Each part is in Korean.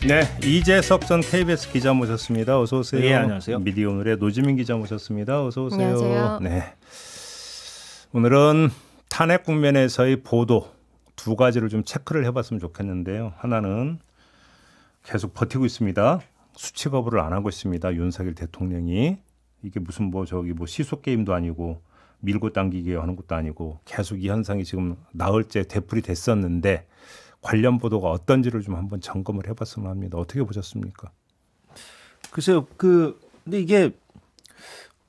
네, 이재석 전 KBS 기자 모셨습니다. 어서 오세요. 네, 안녕하세요. 미디어오늘의 노지민 기자 모셨습니다. 어서 오세요. 안녕하세요. 네, 오늘은 탄핵 국면에서의 보도 두 가지를 좀 체크를 해봤으면 좋겠는데요. 하나는 계속 버티고 있습니다. 수치 거부를 안 하고 있습니다. 윤석열 대통령이 이게 무슨 뭐 시소 게임도 아니고 밀고 당기게 하는 것도 아니고 계속 이 현상이 지금 나흘째 되풀이 됐었는데. 관련 보도가 어떤지를 좀 한번 점검을 해봤으면 합니다. 어떻게 보셨습니까? 글쎄요, 근데 이게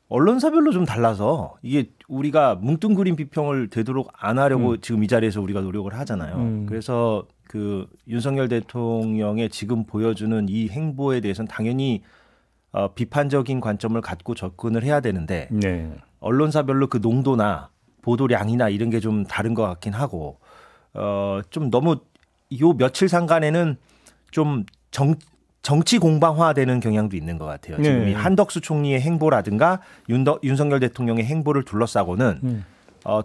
언론사별로 좀 달라서 이게 우리가 뭉뚱그린 비평을 되도록 안 하려고 지금 이 자리에서 우리가 노력을 하잖아요. 그래서 윤석열 대통령의 지금 보여주는 이 행보에 대해서는 당연히 비판적인 관점을 갖고 접근을 해야 되는데 네. 언론사별로 그 농도나 보도량이나 이런 게 좀 다른 것 같긴 하고 좀 너무 요 며칠 상간에는 좀 정치 공방화되는 경향도 있는 것 같아요. 지금 이 한덕수 총리의 행보라든가 윤석열 대통령의 행보를 둘러싸고는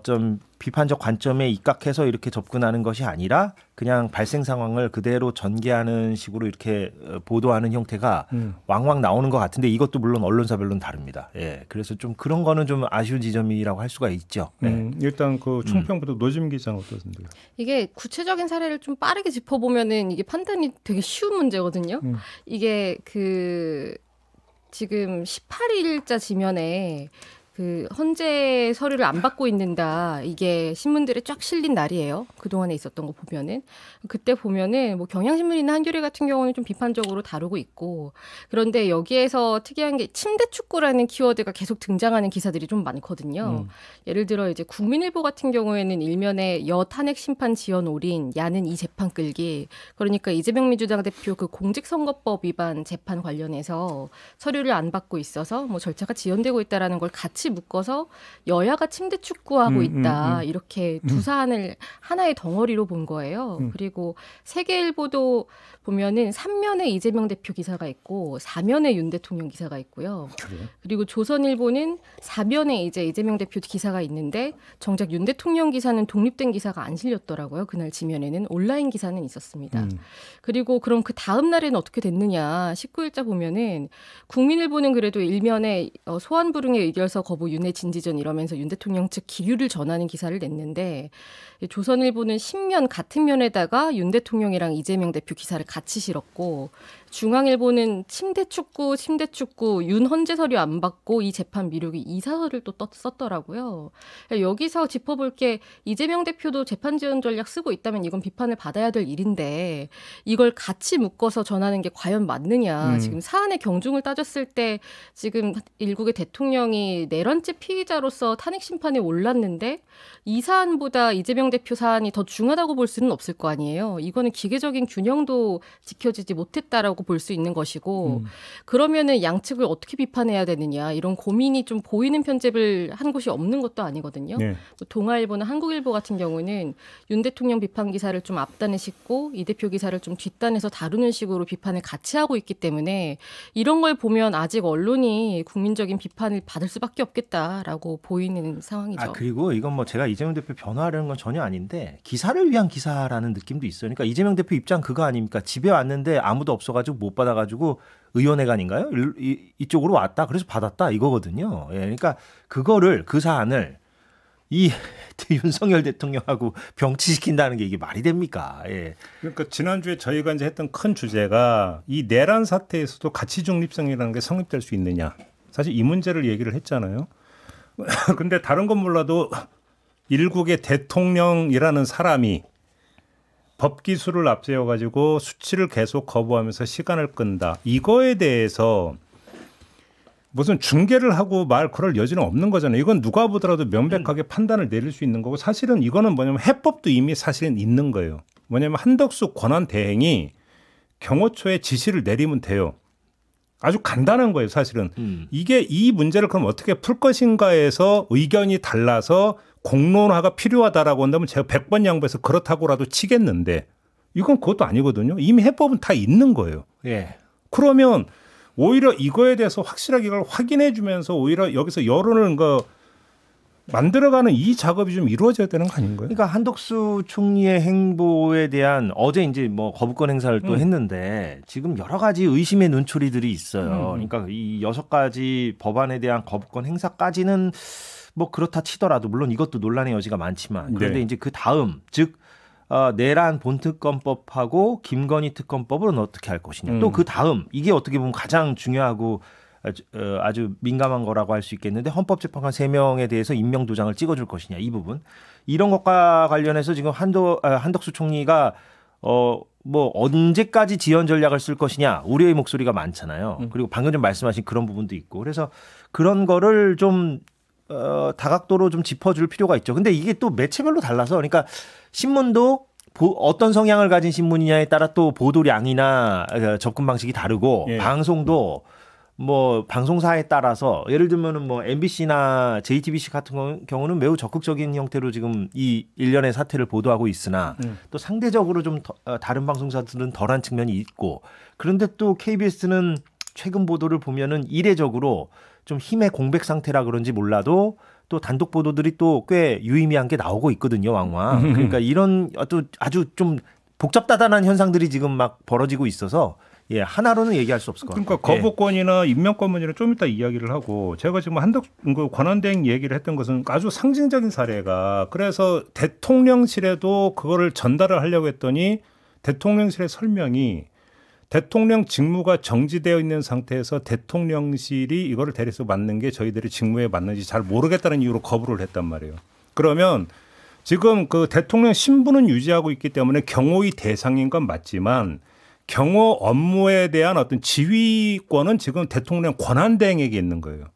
좀 비판적 관점에 입각해서 이렇게 접근하는 것이 아니라 그냥 발생 상황을 그대로 전개하는 식으로 이렇게 보도하는 형태가 왕왕 나오는 것 같은데 이것도 물론 언론사별로는 다릅니다. 예, 그래서 좀 그런 거는 좀 아쉬운 지점이라고 할 수가 있죠. 예. 일단 그 총평부터 노지민 기자는 어떠신데요? 이게 구체적인 사례를 좀 빠르게 짚어보면은 이게 판단이 되게 쉬운 문제거든요. 이게 지금 18일자 지면에 헌재 서류를 안 받고 있는다. 이게 신문들에 쫙 실린 날이에요. 그동안에 있었던 거 보면은. 그때 보면은 뭐 경향신문이나 한겨레 같은 경우는 좀 비판적으로 다루고 있고. 그런데 여기에서 특이한 게 침대 축구라는 키워드가 계속 등장하는 기사들이 좀 많거든요. 예를 들어 이제 국민일보 같은 경우에는 일면에 여 탄핵 심판 지연 올인, 야는 이 재판 끌기. 그러니까 이재명 민주당 대표 공직선거법 위반 재판 관련해서 서류를 안 받고 있어서 뭐 절차가 지연되고 있다라는 걸 같이 묶어서 여야가 침대 축구하고 있다. 이렇게 두 사안을 하나의 덩어리로 본 거예요. 그리고 세계일보도 보면은 3면에 이재명 대표 기사가 있고 4면에 윤 대통령 기사가 있고요. 그리고 조선일보는 4면에 이제 이재명 대표 기사가 있는데 정작 윤 대통령 기사는 독립된 기사가 안 실렸더라고요. 그날 지면에는 온라인 기사는 있었습니다. 그리고 그럼 그 다음 날에는 어떻게 됐느냐. 19일자 보면은 국민일보는 그래도 일면에 소환불응의 의결서 거부 윤회 진지전 이러면서 윤 대통령 측 기류를 전하는 기사를 냈는데 조선일보는 10면 같은 면에다가 윤 대통령이랑 이재명 대표 기사를 같이 실었고 중앙일보는 침대 축구 윤 헌재 서류 안 받고 이 재판 미루기 이 사설을 또 썼더라고요. 여기서 짚어볼 게 이재명 대표도 재판 지연 전략 쓰고 있다면 이건 비판을 받아야 될 일인데 이걸 같이 묶어서 전하는 게 과연 맞느냐. 지금 사안의 경중을 따졌을 때 지금 일국의 대통령이 내란죄 피의자로서 탄핵 심판에 올랐는데 이 사안보다 이재명 대표 사안이 더 중하다고 볼 수는 없을 거 아니에요. 이거는 기계적인 균형도 지켜지지 못했다라고 볼 수 있는 것이고 그러면은 양측을 어떻게 비판해야 되느냐 이런 고민이 좀 보이는 편집을 한 곳이 없는 것도 아니거든요. 네. 동아일보나 한국일보 같은 경우는 윤 대통령 비판 기사를 좀 앞단에 싣고 이 대표 기사를 좀 뒷단에서 다루는 식으로 비판을 같이 하고 있기 때문에 이런 걸 보면 아직 언론이 국민적인 비판을 받을 수밖에 없겠다라고 보이는 상황이죠. 그리고 이건 뭐 제가 이재명 대표 변호하려는 건 전혀 아닌데 기사를 위한 기사라는 느낌도 있어요. 그러니까 이재명 대표 입장 그거 아닙니까? 집에 왔는데 아무도 없어가지고 못 받아가지고 의원회관인가요? 이쪽으로 왔다. 그래서 받았다 이거거든요. 예, 그러니까 그 사안을 이 윤석열 대통령하고 병치시킨다는 게 이게 말이 됩니까? 예. 그러니까 지난주에 저희가 이제 했던 큰 주제가 이 내란 사태에서도 가치 중립성이라는 게 성립될 수 있느냐. 사실 이 문제를 얘기를 했잖아요. 근데 다른 건 몰라도 일국의 대통령이라는 사람이 법 기술을 앞세워 가지고 수치를 계속 거부하면서 시간을 끈다. 이거에 대해서 무슨 중계를 하고 그럴 여지는 없는 거잖아요. 이건 누가 보더라도 명백하게 판단을 내릴 수 있는 거고 사실은 이거는 뭐냐면 해법도 이미 사실은 있는 거예요. 뭐냐면 한덕수 권한 대행이 경호처에 지시를 내리면 돼요. 아주 간단한 거예요, 사실은. 이게 이 문제를 그럼 어떻게 풀 것인가에서 의견이 달라서 공론화가 필요하다라고 한다면 제가 100번 양보해서 그렇다고라도 치겠는데 이건 그것도 아니거든요. 이미 해법은 다 있는 거예요. 예. 그러면 오히려 이거에 대해서 확실하게 이걸 확인해 주면서 오히려 여기서 여론을 만들어가는 이 작업이 좀 이루어져야 되는 거 아닌가요? 그러니까 한덕수 총리의 행보에 대한 어제 이제 뭐 거부권 행사를 또 했는데 지금 여러 가지 의심의 눈초리들이 있어요. 그러니까 이 6가지 법안에 대한 거부권 행사까지는 뭐 그렇다 치더라도 물론 이것도 논란의 여지가 많지만 그런데 네. 이제 그 다음 즉 내란 본특검법하고 김건희 특검법은 어떻게 할 것이냐. 또 그 다음 이게 어떻게 보면 가장 중요하고 아주 민감한 거라고 할 수 있겠는데 헌법재판관 3명에 대해서 임명도장을 찍어줄 것이냐 이 부분 이런 것과 관련해서 지금 한덕수 총리가 뭐 언제까지 지연 전략을 쓸 것이냐 우려의 목소리가 많잖아요. 그리고 방금 좀 말씀하신 그런 부분도 있고 그래서 그런 거를 좀 다각도로 좀 짚어줄 필요가 있죠. 근데 이게 또 매체별로 달라서 그러니까 신문도 어떤 성향을 가진 신문이냐에 따라 또 보도량이나 접근 방식이 다르고 예. 방송도 뭐 방송사에 따라서 예를 들면은 뭐 MBC나 JTBC 같은 경우는 매우 적극적인 형태로 지금 이 일련의 사태를 보도하고 있으나 또 상대적으로 좀 다른 방송사들은 덜한 측면이 있고 그런데 또 KBS는 최근 보도를 보면은 이례적으로 좀 힘의 공백 상태라 그런지 몰라도 또 단독 보도들이 또 꽤 유의미한 게 나오고 있거든요, 왕왕. 그러니까 이런 아주 좀 복잡다단한 현상들이 지금 막 벌어지고 있어서 예, 하나로는 얘기할 수 없을 것 같아요. 그러니까 거부권이나 임명권 문제는 좀 이따 이야기를 하고 제가 지금 권한대행 얘기를 했던 것은 아주 상징적인 사례가 그래서 대통령실에도 그거를 전달을 하려고 했더니 대통령실의 설명이 대통령 직무가 정지되어 있는 상태에서 대통령실이 이거를 대리해서 맡는 게 저희들이 직무에 맞는지 잘 모르겠다는 이유로 거부를 했단 말이에요. 그러면 지금 그 대통령 신분은 유지하고 있기 때문에 경호의 대상인 건 맞지만 경호 업무에 대한 어떤 지휘권은 지금 대통령 권한대행에게 있는 거예요.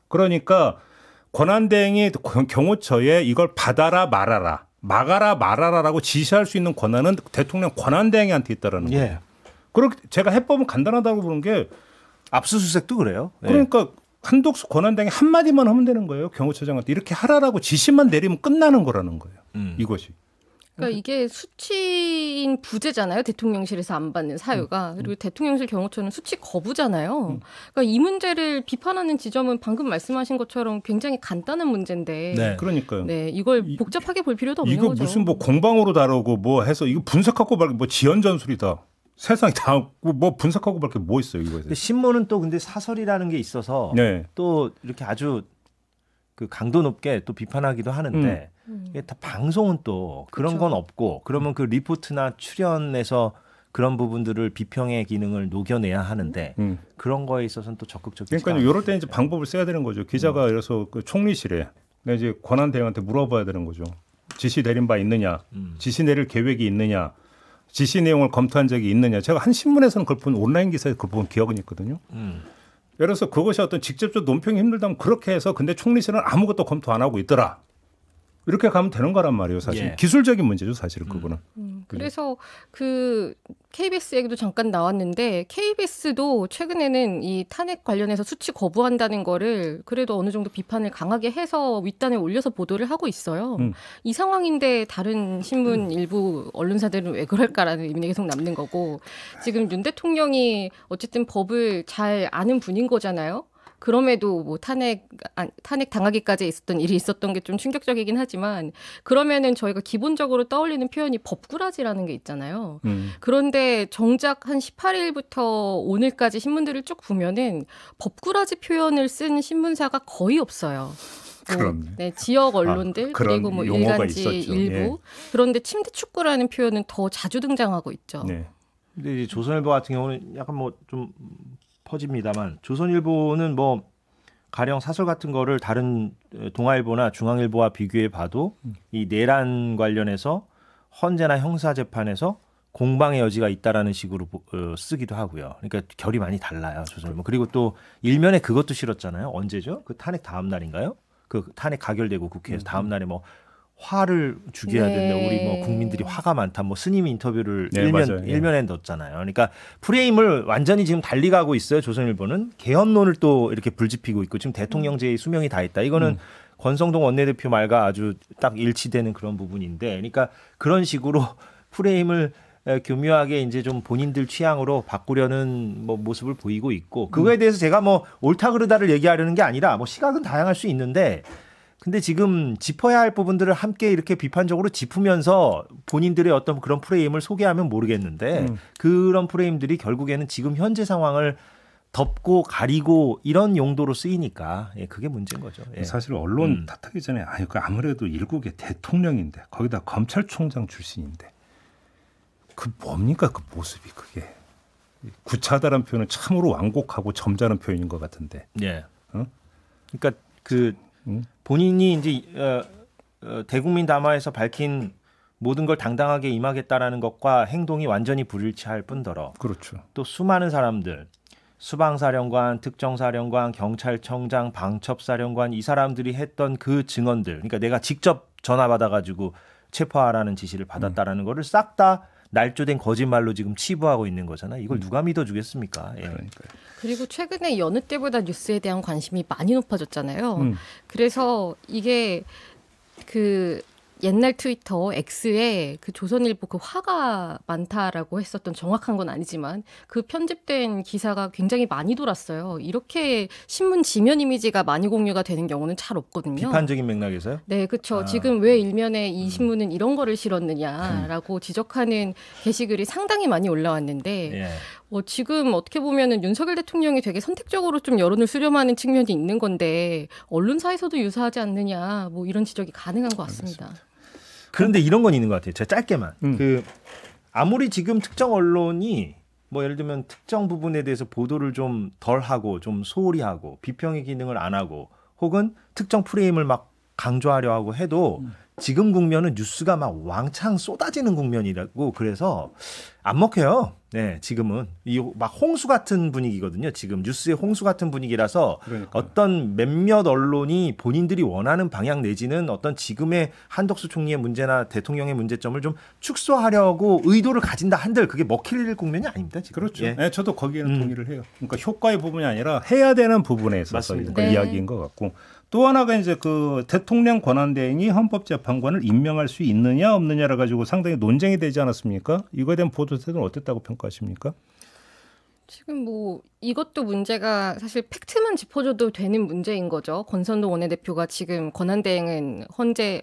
그러니까 권한대행이 경호처에 이걸 받아라 말아라, 막아라 말아라라고 지시할 수 있는 권한은 대통령 권한대행한테 있다라는 거예요. 예. 그렇게 제가 해법은 간단하다고 보는 게 압수수색도 그래요. 예. 그러니까 한독수 권한대행이 한마디만 하면 되는 거예요. 경호처장한테 이렇게 하라라고 지시만 내리면 끝나는 거라는 거예요. 이것이. 그러니까 이게 수치인 부재잖아요. 대통령실에서 안 받는 사유가. 그리고 대통령실 경호처는 수치 거부잖아요. 그러니까 이 문제를 비판하는 지점은 방금 말씀하신 것처럼 굉장히 간단한 문제인데. 네. 그러니까요. 네, 이걸 복잡하게 볼 필요도 없는 이거 거죠. 무슨 뭐 공방으로 다루고 뭐 해서 이거 분석하고 말고 뭐 지연 전술이다. 세상이 다 뭐 분석하고 밖에 뭐 있어요 이거에. 근데 신문은 또 근데 사설이라는 게 있어서 네. 또 이렇게 아주 그 강도 높게 또 비판하기도 하는데 이게 다 방송은 또 그런 건 없고 그러면 그 리포트나 출연에서 그런 부분들을 비평의 기능을 녹여내야 하는데 그런 거에 있어서는 또 적극적이지 그러니까 이럴 때 이제 방법을 써야 되는 거죠. 기자가 이래서 그 총리실에 이제 권한대행한테 물어봐야 되는 거죠. 지시 내린 바 있느냐, 지시 내릴 계획이 있느냐, 지시 내용을 검토한 적이 있느냐. 제가 한 신문에서는 그걸 본 온라인 기사에서 그걸 본 기억은 있거든요. 예를 들어서 그것이 어떤 직접적 논평이 힘들다면 그렇게 해서 근데 총리실은 아무것도 검토 안 하고 있더라. 이렇게 가면 되는 거란 말이에요. 사실 예. 기술적인 문제죠. 사실 그거는. 그래서 그 KBS 얘기도 잠깐 나왔는데 KBS도 최근에는 이 탄핵 관련해서 수치 거부한다는 거를 그래도 어느 정도 비판을 강하게 해서 윗단에 올려서 보도를 하고 있어요. 이 상황인데 다른 신문 일부 언론사들은 왜 그럴까라는 의문이 계속 남는 거고 지금 윤 대통령이 어쨌든 법을 잘 아는 분인 거잖아요. 그럼에도 뭐 탄핵 당하기까지 있었던 일이 있었던 게 좀 충격적이긴 하지만 그러면은 저희가 기본적으로 떠올리는 표현이 법꾸라지라는 게 있잖아요. 그런데 정작 한 18일부터 오늘까지 신문들을 쭉 보면은 법꾸라지 표현을 쓴 신문사가 거의 없어요. 네, 지역 언론들 그리고 뭐 일간지 있었죠. 일부 예. 그런데 침대 축구라는 표현은 더 자주 등장하고 있죠. 네. 근데 이제 조선일보 같은 경우는 약간 뭐 좀 퍼집니다만 조선일보는 뭐 가령 사설 같은 거를 다른 동아일보나 중앙일보와 비교해 봐도 이 내란 관련해서 헌재나 형사 재판에서 공방의 여지가 있다라는 식으로 쓰기도 하고요. 그러니까 결이 많이 달라요, 조선일보. 그리고 또 일면에 그것도 실었잖아요. 언제죠? 그 탄핵 다음 날인가요? 그 탄핵 가결되고 국회에서 다음 날에 뭐 화를 죽여야 된다. 우리 뭐 국민들이 화가 많다. 뭐 스님 인터뷰를 네, 맞아요. 일면에 넣었잖아요. 그러니까 프레임을 완전히 지금 달리 가고 있어요. 조선일보는 개헌론을 또 이렇게 불지피고 있고 지금 대통령제의 수명이 다 있다. 이거는 권성동 원내대표 말과 아주 딱 일치되는 그런 부분인데, 그러니까 그런 식으로 프레임을 교묘하게 이제 좀 본인들 취향으로 바꾸려는 뭐 모습을 보이고 있고, 그거에 대해서 제가 뭐 옳다 그르다를 얘기하려는 게 아니라 뭐 시각은 다양할 수 있는데. 근데 지금 짚어야 할 부분들을 함께 이렇게 비판적으로 짚으면서 본인들의 어떤 그런 프레임을 소개하면 모르겠는데 그런 프레임들이 결국에는 지금 현재 상황을 덮고 가리고 이런 용도로 쓰이니까 그게 문제인 거죠. 예. 사실 언론 탓하기 전에 아무래도 일국의 대통령인데 거기다 검찰총장 출신인데 그 뭡니까 그 모습이 그게 구차하다는 표현은 참으로 완곡하고 점잖은 표현인 것 같은데. 예. 그러니까 그 본인이 이제 대국민 담화에서 밝힌 모든 걸 당당하게 임하겠다라는 것과 행동이 완전히 불일치할 뿐더러 그렇죠. 또 수많은 사람들 수방사령관, 특정사령관, 경찰청장, 방첩사령관 이 사람들이 했던 그 증언들 그러니까 내가 직접 전화 받아가지고 체포하라는 지시를 받았다라는 거를 싹 다 날조된 거짓말로 지금 치부하고 있는 거잖아요. 이걸 누가 믿어주겠습니까? 예. 그러니까요. 그리고 최근에 여느 때보다 뉴스에 대한 관심이 많이 높아졌잖아요. 그래서 이게 그 옛날 트위터 X에 그 조선일보 그 화가 많다라고 했었던 정확한 건 아니지만 그 편집된 기사가 굉장히 많이 돌았어요. 이렇게 신문 지면 이미지가 많이 공유가 되는 경우는 잘 없거든요. 비판적인 맥락에서요? 네, 그렇죠. 지금 왜 일면에 이 신문은 이런 거를 실었느냐라고 지적하는 게시글이 상당히 많이 올라왔는데 예. 지금 어떻게 보면은 윤석열 대통령이 되게 선택적으로 좀 여론을 수렴하는 측면이 있는 건데 언론사에서도 유사하지 않느냐 뭐 이런 지적이 가능한 것 같습니다. 그런데 이런 건 있는 것 같아요. 제가 짧게만. 그 아무리 지금 특정 언론이 뭐 예를 들면 특정 부분에 대해서 보도를 좀 덜 하고 좀 소홀히 하고 비평의 기능을 안 하고 혹은 특정 프레임을 막 강조하려 하고 해도 지금 국면은 뉴스가 막 왕창 쏟아지는 국면이라고 그래서 안 먹혀요. 네, 지금은 이 막 홍수 같은 분위기거든요. 지금 뉴스의 홍수 같은 분위기라서 그러니까요. 어떤 몇몇 언론이 본인들이 원하는 방향 내지는 어떤 지금의 한덕수 총리의 문제나 대통령의 문제점을 좀 축소하려고 의도를 가진다 한들 그게 먹힐 국면이 아닙니다. 지금. 그렇죠. 예. 네, 저도 거기에는 동의를 해요. 그러니까 효과의 부분이 아니라 해야 되는 부분에 있어서 맞습니다. 그 네. 이야기인 것 같고 또 하나가 이제 그 대통령 권한대행이 헌법재판관을 임명할 수 있느냐 없느냐를 가지고 상당히 논쟁이 되지 않았습니까? 이거에 대한 보도 태도는 어땠다고 평가하십니까? 지금 뭐 이것도 문제가 사실 팩트만 짚어줘도 되는 문제인 거죠. 권선도 원내대표가 지금 권한대행은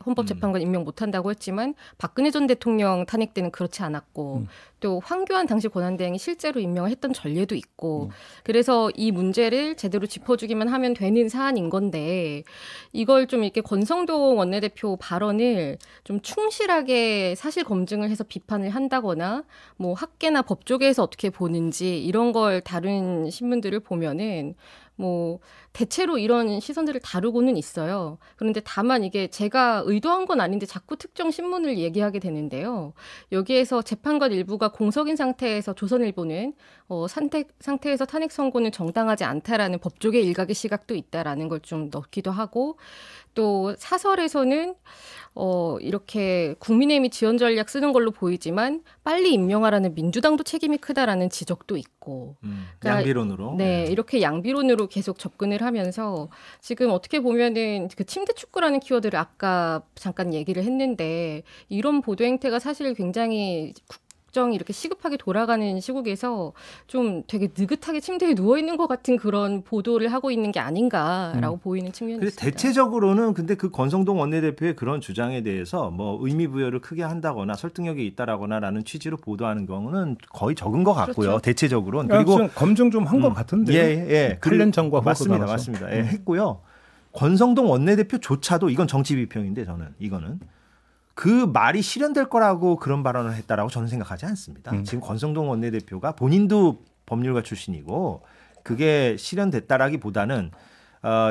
헌법재판관 임명 못한다고 했지만 박근혜 전 대통령 탄핵 때는 그렇지 않았고 또 황교안 당시 권한대행이 실제로 임명을 했던 전례도 있고 그래서 이 문제를 제대로 짚어주기만 하면 되는 사안인 건데 이걸 좀 이렇게 권성동 원내대표 발언을 좀 충실하게 사실 검증을 해서 비판을 한다거나 뭐 학계나 법조계에서 어떻게 보는지 이런 걸 다룬 신문들을 보면은 뭐 대체로 이런 시선들을 다루고는 있어요. 그런데 다만 이게 제가 의도한 건 아닌데 자꾸 특정 신문을 얘기하게 되는데요. 여기에서 재판관 일부가 공석인 상태에서 조선일보는 상태에서 탄핵 선고는 정당하지 않다라는 법조계 일각의 시각도 있다라는 걸 좀 넣기도 하고 또 사설에서는 이렇게 국민의힘이 지원 전략 쓰는 걸로 보이지만 빨리 임명하라는 민주당도 책임이 크다라는 지적도 있고 그러니까 양비론으로. 네, 이렇게 양비론으로 계속 접근을 하면서 지금 어떻게 보면은 그 침대 축구라는 키워드를 아까 잠깐 얘기를 했는데 이런 보도 행태가 사실 굉장히 국정이 이렇게 시급하게 돌아가는 시국에서 좀 되게 느긋하게 침대에 누워 있는 것 같은 그런 보도를 하고 있는 게 아닌가라고 보이는 측면이 근데 있습니다. 대체적으로는 근데 그 권성동 원내대표의 그런 주장에 대해서 뭐 의미 부여를 크게 한다거나 설득력이 있다라거나라는 취지로 보도하는 경우는 거의 적은 것 같고요. 그렇죠. 대체적으로는 그리고 검증 좀 한 것 같은데. 예. 8년 전과 맞습니다. 나눠서. 맞습니다. 예, 했고요. 권성동 원내대표조차도 이건 정치 비평인데 저는 이거는 그 말이 실현될 거라고 그런 발언을 했다라고 저는 생각하지 않습니다. 지금 권성동 원내대표가 본인도 법률가 출신이고 그게 실현됐다라기보다는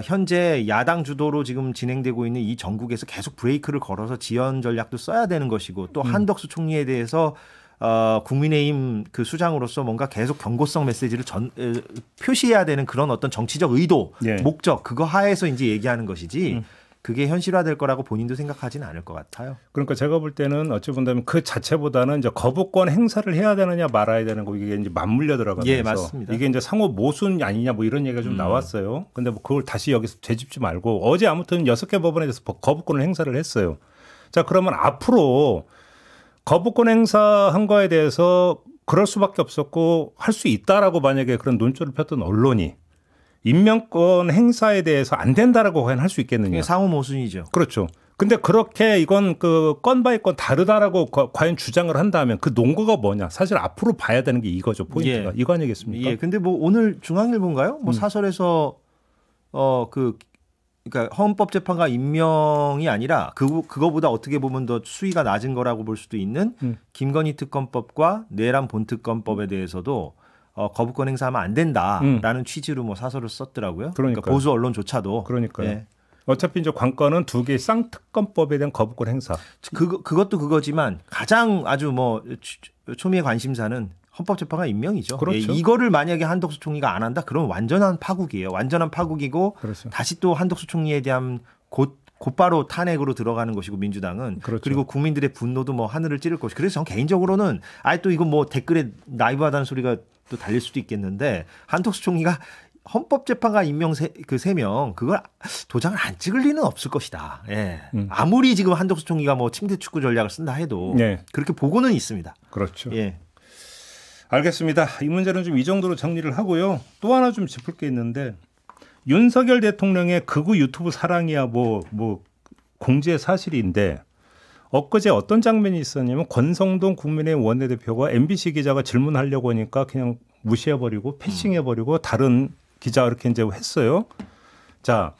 현재 야당 주도로 지금 진행되고 있는 이 전국에서 계속 브레이크를 걸어서 지연 전략도 써야 되는 것이고 또 한덕수 총리에 대해서 국민의힘 그 수장으로서 뭔가 계속 경고성 메시지를 표시해야 되는 그런 어떤 정치적 의도, 예. 목적 그거 하에서 이제 얘기하는 것이지 그게 현실화될 거라고 본인도 생각하지는 않을 것 같아요. 그러니까 제가 볼 때는 어찌 본다면 그 자체보다는 이제 거부권 행사를 해야 되느냐 말아야 되는 거 이게 이제 맞물려 들어가면서 예, 맞습니다. 이게 이제 상호 모순 아니냐 뭐 이런 얘기가 좀 나왔어요. 근데 뭐 그걸 다시 여기서 되짚지 말고 어제 아무튼 6개 법원에 대해서 거부권을 행사를 했어요. 자, 그러면 앞으로 거부권 행사한 거에 대해서 그럴 수밖에 없었고 할 수 있다라고 만약에 그런 논조를 폈던 언론이 임명권 행사에 대해서 안 된다라고 과연 할 수 있겠느냐. 상호 모순이죠. 그렇죠. 근데 그렇게 이건 그 건 바이 건 다르다라고 과연 주장을 한다면 그 논거가 뭐냐. 사실 앞으로 봐야 되는 게 이거죠. 포인트가. 이거 아니겠습니까? 예. 근데 뭐 오늘 중앙일보인가요? 뭐 사설에서 그러니까 헌법재판관 임명이 아니라 그거보다 어떻게 보면 더 수위가 낮은 거라고 볼 수도 있는 김건희 특검법과 내란 본특검법에 대해서도 거부권 행사하면 안 된다라는 취지로 뭐 사설을 썼더라고요. 그러니까 보수 언론조차도. 그러니까요. 예. 어차피 이제 관건은 두 개의 쌍특검법에 대한 거부권 행사. 그것도 그거지만 가장 아주 뭐 초미의 관심사는 헌법재판관 임명이죠. 그렇죠. 예, 이거를 만약에 한덕수 총리가 안 한다, 그러면 완전한 파국이에요. 완전한 파국이고 그렇죠. 다시 또 한덕수 총리에 대한 곧바로 탄핵으로 들어가는 것이고 민주당은 그렇죠. 그리고 국민들의 분노도 뭐 하늘을 찌를 것이고 그래서 전 개인적으로는 또 이거 뭐 댓글에 나이브하다는 소리가 또 달릴 수도 있겠는데 한덕수 총리가 헌법재판관 임명 그 3명 그걸 도장을 안 찍을 리는 없을 것이다. 예. 아무리 지금 한덕수 총리가 뭐 침대 축구 전략을 쓴다 해도 그렇게 보고는 있습니다. 그렇죠. 예. 알겠습니다. 이 문제는 좀 이 정도로 정리를 하고요. 또 하나 좀 짚을 게 있는데 윤석열 대통령의 극우 유튜브 사랑이야 뭐 공지의 사실인데 엊그제 어떤 장면이 있었냐면 권성동 국민의힘 원내대표가 MBC 기자가 질문하려고 하니까 그냥 무시해버리고 패싱해버리고 다른 기자가 이렇게 이제 했어요. 자,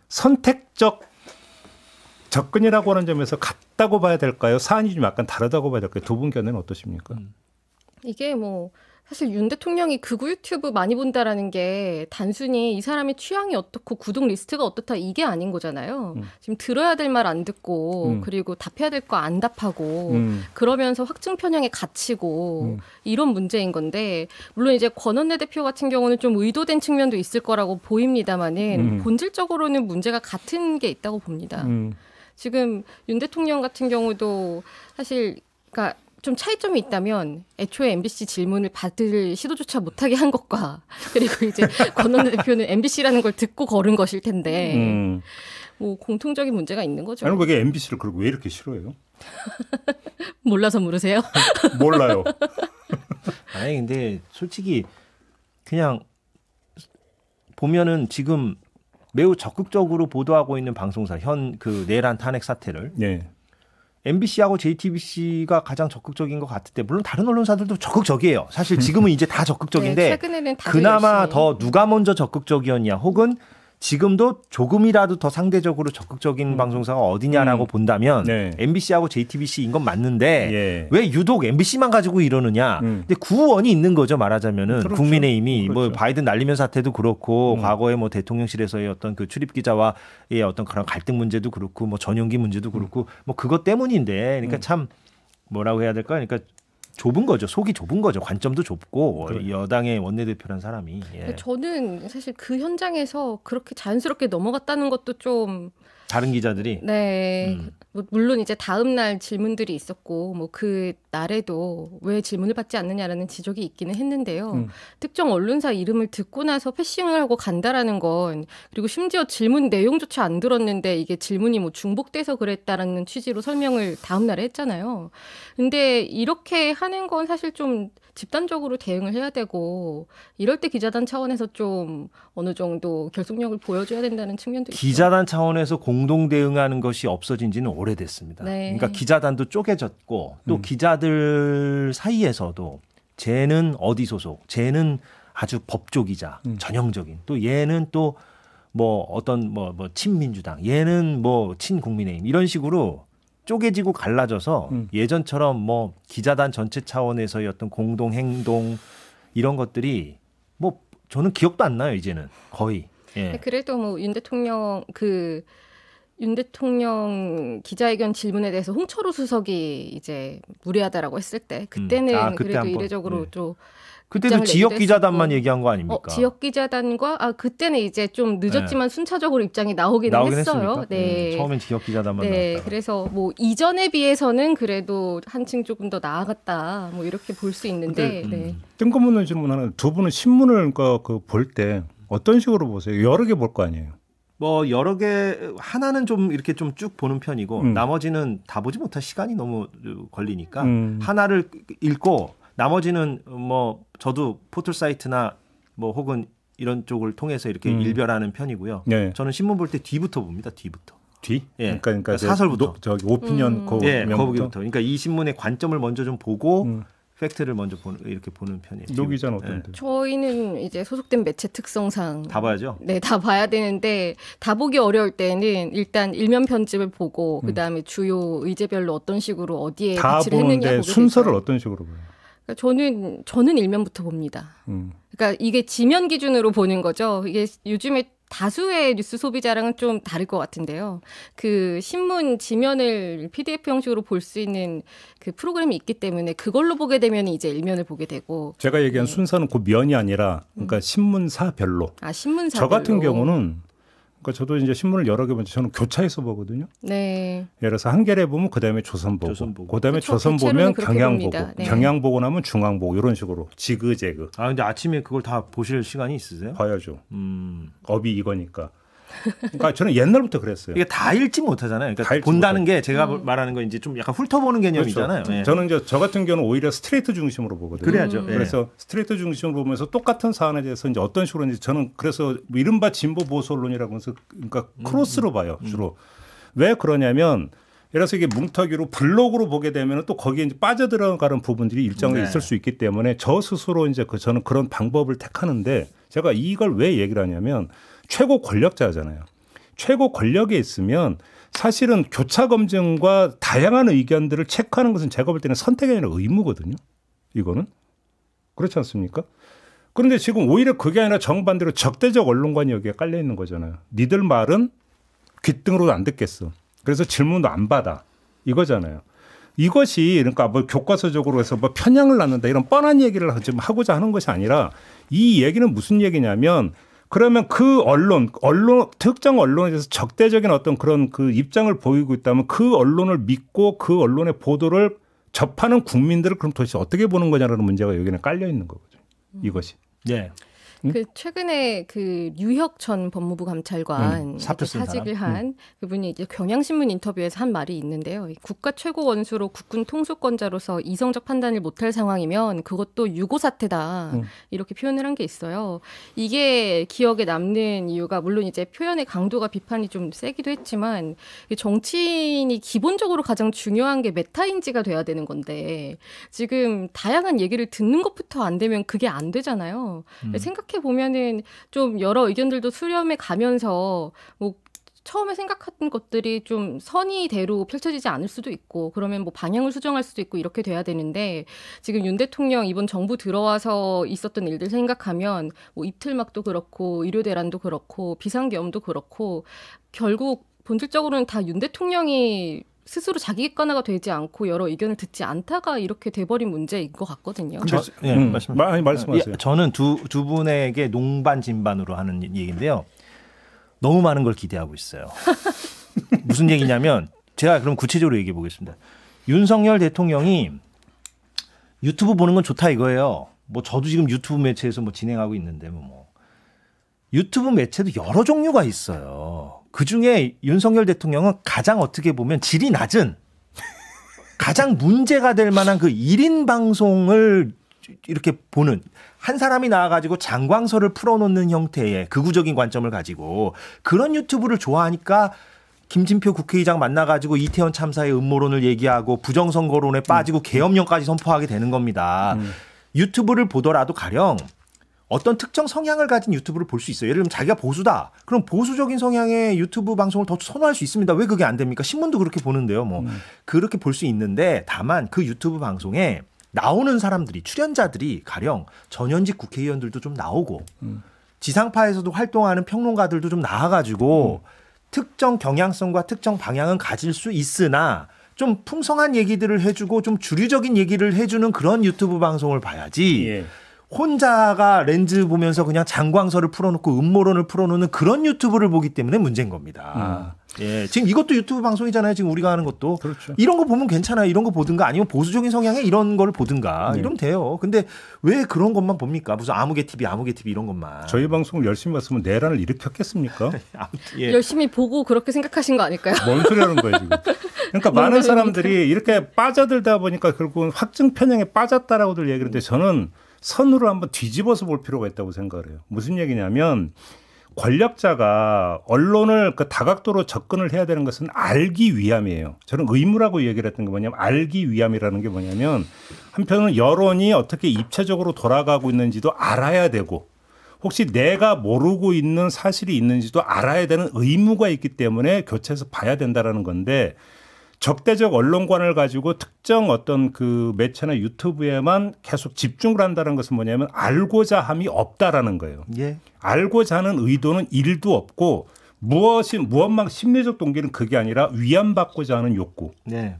선택적 접근이라고 하는 점에서 같다고 봐야 될까요? 사안이 좀 약간 다르다고 봐야 될까요? 두 분 견해는 어떠십니까? 이게 뭐 사실 윤 대통령이 극우 유튜브 많이 본다라는 게 단순히 이 사람의 취향이 어떻고 구독 리스트가 어떻다 이게 아닌 거잖아요. 지금 들어야 될 말 안 듣고 그리고 답해야 될 거 안 답하고 그러면서 확증 편향에 갇히고 이런 문제인 건데 물론 이제 권 원내대표 같은 경우는 좀 의도된 측면도 있을 거라고 보입니다만은 본질적으로는 문제가 같은 게 있다고 봅니다. 지금 윤 대통령 같은 경우도 사실 그러니까 좀 차이점이 있다면 애초에 MBC 질문을 받을 시도조차 못하게 한 것과 그리고 이제 권 원내대표는 MBC라는 걸 듣고 걸은 것일 텐데 뭐 공통적인 문제가 있는 거죠. 아니 왜 MBC를 그리고 왜 이렇게 싫어해요? 몰라서 물으세요? 몰라요. 아니 근데 솔직히 그냥 보면은 지금 매우 적극적으로 보도하고 있는 방송사 현 그 내란 탄핵 사태를 MBC하고 JTBC가 가장 적극적인 것 같을 때 물론 다른 언론사들도 적극적이에요. 사실 지금은 이제 다 적극적인데 최근에는 그나마 열심히. 더 누가 먼저 적극적이었냐 혹은 지금도 조금이라도 더 상대적으로 적극적인 방송사가 어디냐라고 본다면 MBC하고 JTBC인 건 맞는데 왜 유독 MBC만 가지고 이러느냐. 근데 구원이 있는 거죠. 말하자면은 그렇죠. 국민의힘이 그렇죠. 뭐 바이든 날리면 사태도 그렇고 과거에 뭐 대통령실에서의 어떤 그 출입 기자와의 어떤 그런 갈등 문제도 그렇고 뭐 전용기 문제도 그렇고 뭐 그것 때문인데 그러니까 참 뭐라고 해야 될까? 그러니까 좁은 거죠. 속이 좁은 거죠. 관점도 좁고 여당의 원내대표란 사람이. 저는 사실 그 현장에서 그렇게 자연스럽게 넘어갔다는 것도 좀 다른 기자들이 뭐 물론 이제 다음 날 질문들이 있었고 뭐 그 날에도 왜 질문을 받지 않느냐라는 지적이 있기는 했는데요. 특정 언론사 이름을 듣고 나서 패싱을 하고 간다라는 건 그리고 심지어 질문 내용조차 안 들었는데 이게 질문이 뭐 중복돼서 그랬다라는 취지로 설명을 다음 날에 했잖아요. 근데 이렇게 하는 건 사실 좀 집단적으로 대응을 해야 되고 이럴 때 기자단 차원에서 좀 어느 정도 결속력을 보여줘야 된다는 측면도 있죠. 기자단 차원에서 공동 대응하는 것이 없어진 지는 오래됐습니다. 그러니까 기자단도 쪼개졌고 또 기자들 사이에서도 쟤는 어디 소속, 쟤는 아주 법조 기자, 전형적인 또 얘는 또 뭐 어떤 뭐 친민주당, 얘는 뭐 친국민의힘 이런 식으로 쪼개지고 갈라져서 예전처럼 뭐 기자단 전체 차원에서의 어떤 공동 행동 이런 것들이 뭐 저는 기억도 안 나요 이제는 거의. 그래도 뭐 윤 대통령 기자회견 질문에 대해서 홍철호 수석이 이제 무례하다라고 했을 때 그때는 그때 그래도 이례적으로 좀 그때도 지역 기자단만 얘기한 거 아닙니까? 지역 기자단과 그때는 이제 좀 늦었지만 순차적으로 입장이 나오기는 했어요. 처음엔 지역 기자단만 나왔다가. 그래서 뭐 이전에 비해서는 그래도 한층 조금 더 나아갔다. 뭐 이렇게 볼 수 있는데. 뜬금없는 질문 하나. 두 분은 신문을 볼 때 어떤 식으로 보세요? 여러 개 볼 거 아니에요? 뭐 여러 개 하나는 좀 이렇게 좀 쭉 보는 편이고 나머지는 다 보지 못할 시간이 너무 걸리니까 하나를 읽고 나머지는 뭐 저도 포털 사이트나 뭐 혹은 이런 쪽을 통해서 이렇게 일별하는 편이고요. 네. 저는 신문 볼 때 뒤부터 봅니다. 뒤부터. 뒤? 예. 그러니까 사설부터. 저기 오피니언 예, 명부터. 거기부터. 그러니까 이 신문의 관점을 먼저 좀 보고 팩트를 먼저 이렇게 보는 편이에요. 노 기자는 어떤데? 저희는 이제 소속된 매체 특성상 다 봐야죠. 네, 다 봐야 되는데 다 보기 어려울 때는 일단 일면 편집을 보고 그다음에 주요 의제별로 어떤 식으로 어디에 다 배치를 했느냐 보는데 보게 순서를 되죠. 어떤 식으로 봐요? 그러니까 저는 일면부터 봅니다. 그러니까 이게 지면 기준으로 보는 거죠. 이게 요즘에 다수의 뉴스 소비자랑은 좀 다를 것 같은데요. 그 신문 지면을 PDF 형식으로 볼 수 있는 그 프로그램이 있기 때문에 그걸로 보게 되면 이제 일면을 보게 되고. 제가 얘기한 순서는 그 면이 아니라 그러니까 신문사별로. 신문사별로. 저 같은 경우는 그러니까 저도 이제 신문을 여러 개 보면 저는 교차해서 보거든요. 네. 예를 들어서 한겨레 보면 그다음에 조선 보고, 그다음에 그쵸, 조선 대체로는 보면 그렇게 경향 봅니다. 보고, 네. 경향 보고 나면 중앙 보고 이런 식으로 지그재그 근데 아침에 그걸 다 보실 시간이 있으세요? 봐야죠. 업이 이거니까. 그러니까 저는 옛날부터 그랬어요. 이게 다 읽지 못하잖아요. 그러니까 다 읽지 본다는 못하죠. 게 제가 말하는 건 이제 좀 약간 훑어보는 개념이잖아요. 그렇죠. 예. 저는 이제 저 같은 경우는 오히려 스트레이트 중심으로 보거든요. 그래야죠. 예. 그래서 스트레이트 중심으로 보면서 똑같은 사안에 대해서 이제 어떤 식으로 이제 저는 그래서 이른바 진보 보수 언론이라고 해서 그러니까 크로스로 봐요 주로. 왜 그러냐면 예를 들어서 이게 뭉터기로 블록으로 보게 되면 또 거기에 이제 빠져들어가는 부분들이 일정하게 네. 있을 수 있기 때문에 저 스스로 이제 저는 그런 방법을 택하는데 제가 이걸 왜 얘기를 하냐면 최고 권력자잖아요. 최고 권력에 있으면 사실은 교차 검증과 다양한 의견들을 체크하는 것은 제가 볼 때는 선택이 아니라 의무거든요. 이거는. 그렇지 않습니까? 그런데 지금 오히려 그게 아니라 정반대로 적대적 언론관이 여기에 깔려 있는 거잖아요. 니들 말은 귓등으로도 안 듣겠어. 그래서 질문도 안 받아. 이거잖아요. 이것이 그러니까 뭐 교과서적으로 해서 뭐 편향을 낳는다 이런 뻔한 얘기를 지금 하고자 하는 것이 아니라 이 얘기는 무슨 얘기냐면 그러면 그 언론 특정 언론에 대해서 적대적인 어떤 그런 그 입장을 보이고 있다면 그 언론을 믿고 그 언론의 보도를 접하는 국민들을 그럼 도대체 어떻게 보는 거냐라는 문제가 여기는 깔려 있는 거거든요. 이것이. 예. 그 최근에 그 류혁 전 법무부 감찰관 사표 쓴 사직을 사람. 한 그분이 이제 경향신문 인터뷰에서 한 말이 있는데요. 국가 최고 원수로 국군 통수권자로서 이성적 판단을 못할 상황이면 그것도 유고 사태다 이렇게 표현을 한 게 있어요. 이게 기억에 남는 이유가 물론 이제 표현의 강도가 비판이 좀 세기도 했지만 정치인이 기본적으로 가장 중요한 게 메타인지가 돼야 되는 건데 지금 다양한 얘기를 듣는 것부터 안 되면 그게 안 되잖아요. 생각해 보면은 좀 여러 의견들도 수렴해 가면서 뭐 처음에 생각했던 것들이 좀 선의대로 펼쳐지지 않을 수도 있고 그러면 뭐 방향을 수정할 수도 있고 이렇게 돼야 되는데 지금 윤 대통령 이번 정부 들어와서 있었던 일들 생각하면 뭐 입틀막도 그렇고 의료대란도 그렇고 비상계엄도 그렇고 결국 본질적으로는 다 윤 대통령이 스스로 자기 객관화가 되지 않고 여러 의견을 듣지 않다가 이렇게 돼버린 문제인 것 같거든요. 말씀하세요. 저는 두 분에게 농반 진반으로 하는 얘기인데요. 너무 많은 걸 기대하고 있어요. 무슨 얘기냐면 제가 그럼 구체적으로 얘기해 보겠습니다. 윤석열 대통령이 유튜브 보는 건 좋다 이거예요. 뭐 저도 지금 유튜브 매체에서 뭐 진행하고 있는데 뭐 유튜브 매체도 여러 종류가 있어요. 그중에 윤석열 대통령은 가장 어떻게 보면 질이 낮은 가장 문제가 될 만한 그 1인 방송을 이렇게 보는 한 사람이 나와가지고 장광설을 풀어놓는 형태의 극우적인 관점을 가지고 그런 유튜브를 좋아하니까 김진표 국회의장 만나가지고 이태원 참사의 음모론을 얘기하고 부정선거론에 빠지고 계엄령까지 선포하게 되는 겁니다. 유튜브를 보더라도 가령 어떤 특정 성향을 가진 유튜브를 볼 수 있어요. 예를 들면 자기가 보수다. 그럼 보수적인 성향의 유튜브 방송을 더 선호할 수 있습니다. 왜 그게 안 됩니까? 신문도 그렇게 보는데요. 뭐 그렇게 볼 수 있는데 다만 그 유튜브 방송에 나오는 사람들이 출연자들이 가령 전현직 국회의원들도 좀 나오고 지상파에서도 활동하는 평론가들도 좀 나와가지고 특정 경향성과 특정 방향은 가질 수 있으나 좀 풍성한 얘기들을 해주고 좀 주류적인 얘기를 해주는 그런 유튜브 방송을 봐야지. 예. 혼자가 렌즈 보면서 그냥 장광설을 풀어놓고 음모론을 풀어놓는 그런 유튜브를 보기 때문에 문제인 겁니다. 예, 지금 이것도 유튜브 방송이잖아요. 지금 우리가 하는 것도. 그렇죠. 이런 거 보면 괜찮아요. 이런 거 보든가 아니면 보수적인 성향의 이런 걸 보든가 이러면 돼요. 근데 왜 그런 것만 봅니까? 무슨 아무개 TV 이런 것만. 저희 방송을 열심히 봤으면 내란을 일으켰겠습니까? 아무튼, 예. 열심히 보고 그렇게 생각하신 거 아닐까요? 뭔 소리 하는 거예요 지금. 그러니까 많은 사람들이 이렇게 빠져들다 보니까 결국은 확증 편향에 빠졌다라고들 얘기하는데 저는 선으로 한번 뒤집어서 볼 필요가 있다고 생각을 해요. 무슨 얘기냐면 권력자가 언론을 그 다각도로 접근을 해야 되는 것은 알기 위함이에요. 저는 의무라고 얘기를 했던 게 뭐냐면 알기 위함이라는 게 뭐냐면 한편은 여론이 어떻게 입체적으로 돌아가고 있는지도 알아야 되고 혹시 내가 모르고 있는 사실이 있는지도 알아야 되는 의무가 있기 때문에 교체해서 봐야 된다라는 건데 적대적 언론관을 가지고 특정 어떤 그 매체나 유튜브에만 계속 집중을 한다는 것은 뭐냐면 알고자 함이 없다라는 거예요. 예. 알고자 하는 의도는 1도 없고 무엇만 심리적 동기는 그게 아니라 위안받고자 하는 욕구. 네.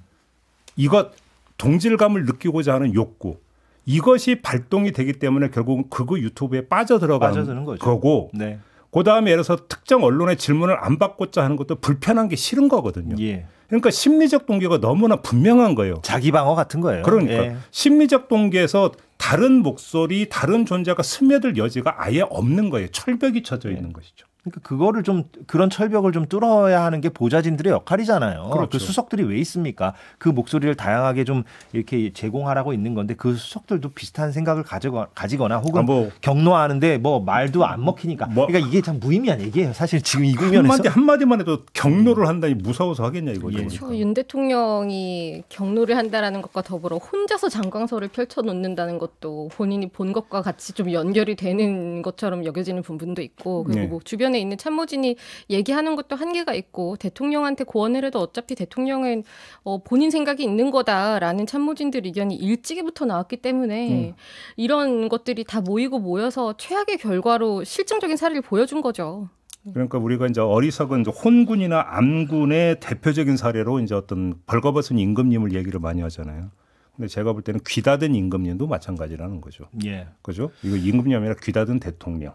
이것 동질감을 느끼고자 하는 욕구. 이것이 발동이 되기 때문에 결국은 그거 유튜브에 빠져들어가는 거고 네. 그다음에 예를 들어서 특정 언론의 질문을 안 받고자 하는 것도 불편한 게 싫은 거거든요. 예. 그러니까 심리적 동기가 너무나 분명한 거예요. 자기 방어 같은 거예요. 그러니까 예. 심리적 동기에서 다른 목소리, 다른 존재가 스며들 여지가 아예 없는 거예요. 철벽이 쳐져 있는 것이죠. 그러니까 그거를 좀 그런 철벽을 좀 뚫어야 하는 게 보좌진들의 역할이잖아요. 그렇죠. 그 수석들이 왜 있습니까? 그 목소리를 다양하게 좀 이렇게 제공하라고 있는 건데 그 수석들도 비슷한 생각을 가지거나 혹은 경로하는데 뭐 말도 안 먹히니까. 그러니까 이게 참 무의미한 얘기예요. 사실 지금 이 국면에서 한마디만 해도 경로를 한다니 무서워서 하겠냐 이거죠. 그렇죠. 윤 대통령이 경로를 한다라는 것과 더불어 혼자서 장광설을 펼쳐놓는다는 것도 본인이 본 것과 같이 좀 연결이 되는 것처럼 여겨지는 부분도 있고 그리고 뭐 주변에 있는 참모진이 얘기하는 것도 한계가 있고 대통령한테 고언을 해도 어차피 대통령은 본인 생각이 있는 거다라는 참모진들 의견이 일찍이부터 나왔기 때문에 이런 것들이 다 모여서 최악의 결과로 실증적인 사례를 보여준 거죠. 그러니까 우리가 이제 어리석은 이제 혼군이나 암군의 대표적인 사례로 이제 어떤 벌거벗은 임금님을 얘기를 많이 하잖아요. 근데 제가 볼 때는 귀다든 임금님도 마찬가지라는 거죠. 예. 그죠? 이거 임금님이 아니라 귀다든 대통령,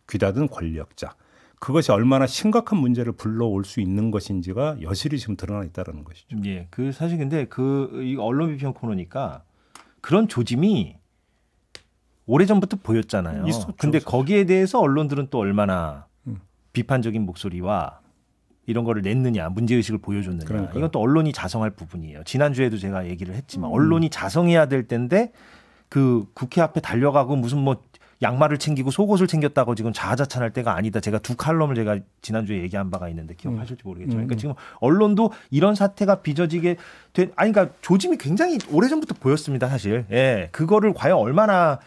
귀다든 권력자. 그것이 얼마나 심각한 문제를 불러올 수 있는 것인지가 여실히 지금 드러나 있다는 것이죠. 예, 그 사실 근데 이 언론 비평 코너니까 그런 조짐이 오래전부터 보였잖아요. 있었죠, 근데 사실. 거기에 대해서 언론들은 또 얼마나 비판적인 목소리와 이런 거를 냈느냐, 문제의식을 보여줬느냐. 그러니까요. 이건 또 언론이 자성할 부분이에요. 지난주에도 제가 얘기를 했지만 언론이 자성해야 될 텐데 그 국회 앞에 달려가고 무슨 뭐 양말을 챙기고 속옷을 챙겼다고 지금 자아자찬할 때가 아니다. 제가 두 칼럼을 제가 지난주에 얘기한 바가 있는데 기억하실지 모르겠지만 그러니까 지금 언론도 이런 사태가 빚어지게 그러니까 조짐이 굉장히 오래전부터 보였습니다. 사실. 예. 그거를 과연 얼마나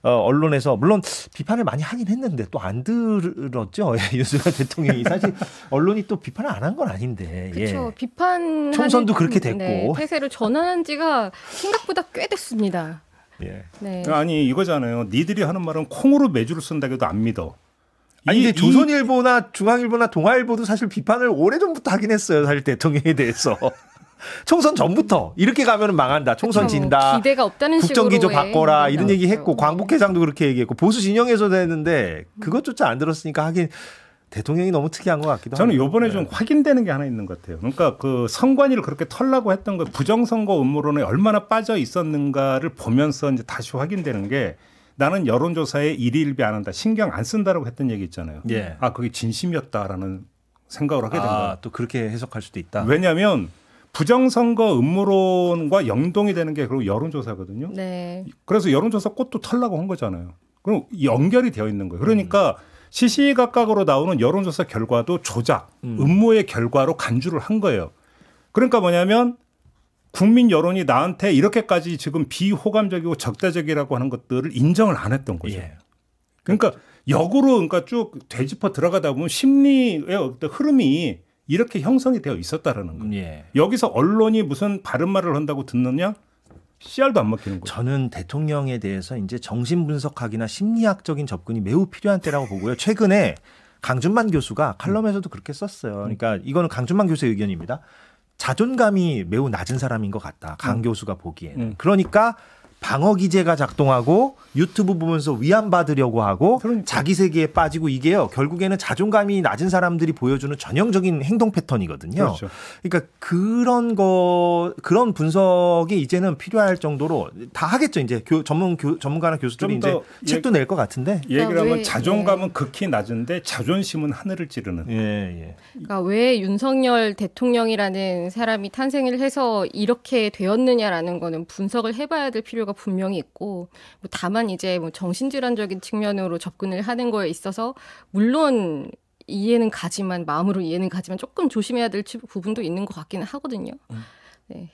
언론에서 물론 비판을 많이 하긴 했는데 또 안 들었죠. 윤석열 대통령이 사실 언론이 또 비판을 안 한 건 아닌데. 그렇죠. 예. 비판 총선도 그렇게 됐고. 네, 태세를 전환한 지가 생각보다 꽤 됐습니다. 예. 네. 아니 이거잖아요. 니들이 하는 말은 콩으로 매주를 쓴다 해도 안 믿어. 아니 근데 조선일보나 중앙일보나 동아일보도 사실 비판을 오래전부터 하긴 했어요. 사실 대통령에 대해서. 총선 전부터 이렇게 가면 망한다. 총선 그렇죠. 진다. 기대가 없다는 국정기조 식으로의 바꿔라 이런 나왔죠. 얘기했고 광복회장도 그렇게 얘기했고 보수 진영에서도 했는데 그것조차 안 들었으니까 하긴 대통령이 너무 특이한 것 같기도 하고. 저는 이번에 좀 확인되는 게 하나 있는 것 같아요. 그러니까 그 선관위를 그렇게 털라고 했던 거 부정선거 음모론에 얼마나 빠져 있었는가를 보면서 이제 다시 확인되는 게 나는 여론조사에 일희일비 안 한다. 신경 안 쓴다라고 했던 얘기 있잖아요. 예. 아 그게 진심이었다라는 생각을 하게 된 거예요. 또 그렇게 해석할 수도 있다. 왜냐하면 부정선거 음모론과 연동이 되는 게 결국 여론조사거든요. 네. 그래서 여론조사 꽃도 털라고 한 거잖아요. 그럼 연결이 되어 있는 거예요. 그러니까 시시각각으로 나오는 여론조사 결과도 조작, 음모의 결과로 간주를 한 거예요. 그러니까 뭐냐면 국민 여론이 나한테 이렇게까지 지금 비호감적이고 적대적이라고 하는 것들을 인정을 안 했던 거죠. 예. 그러니까 역으로 그러니까 쭉 되짚어 들어가다 보면 심리의 어떤 흐름이 이렇게 형성이 되어 있었다라는 거예요. 예. 여기서 언론이 무슨 바른 말을 한다고 듣느냐? 씨알도 안 먹히는 거예요. 저는 대통령에 대해서 이제 정신 분석학이나 심리학적인 접근이 매우 필요한 때라고 보고요. 최근에 강준만 교수가 칼럼에서도 그렇게 썼어요. 그러니까 이거는 강준만 교수의 의견입니다. 자존감이 매우 낮은 사람인 것 같다. 강 교수가 보기에는. 그러니까 방어 기제가 작동하고 유튜브 보면서 위안받으려고 하고 그러니까. 자기 세계에 빠지고 이게요. 결국에는 자존감이 낮은 사람들이 보여주는 전형적인 행동 패턴이거든요. 그렇죠. 그러니까 그런 분석이 이제는 필요할 정도로 다 하겠죠. 이제 전문가나 교수들이 이제 책도 낼 것 같은데. 얘기를 하면 왜, 자존감은 극히 낮은데 자존심은 하늘을 찌르는. 예. 그러니까 왜 윤석열 대통령이라는 사람이 탄생을 해서 이렇게 되었느냐라는 거는 분석을 해봐야 될 필요가 우려가 분명히 있고 뭐 다만 이제 뭐 정신질환적인 측면으로 접근을 하는 거에 있어서 물론 이해는 가지만 마음으로 이해는 가지만 조금 조심해야 될 부분도 있는 것 같기는 하거든요. 네.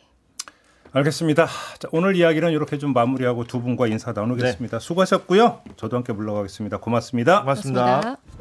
알겠습니다. 자, 오늘 이야기는 이렇게 좀 마무리하고 두 분과 인사 나누겠습니다. 수고하셨고요. 저도 함께 물러가겠습니다. 고맙습니다. 고맙습니다. 그렇습니다.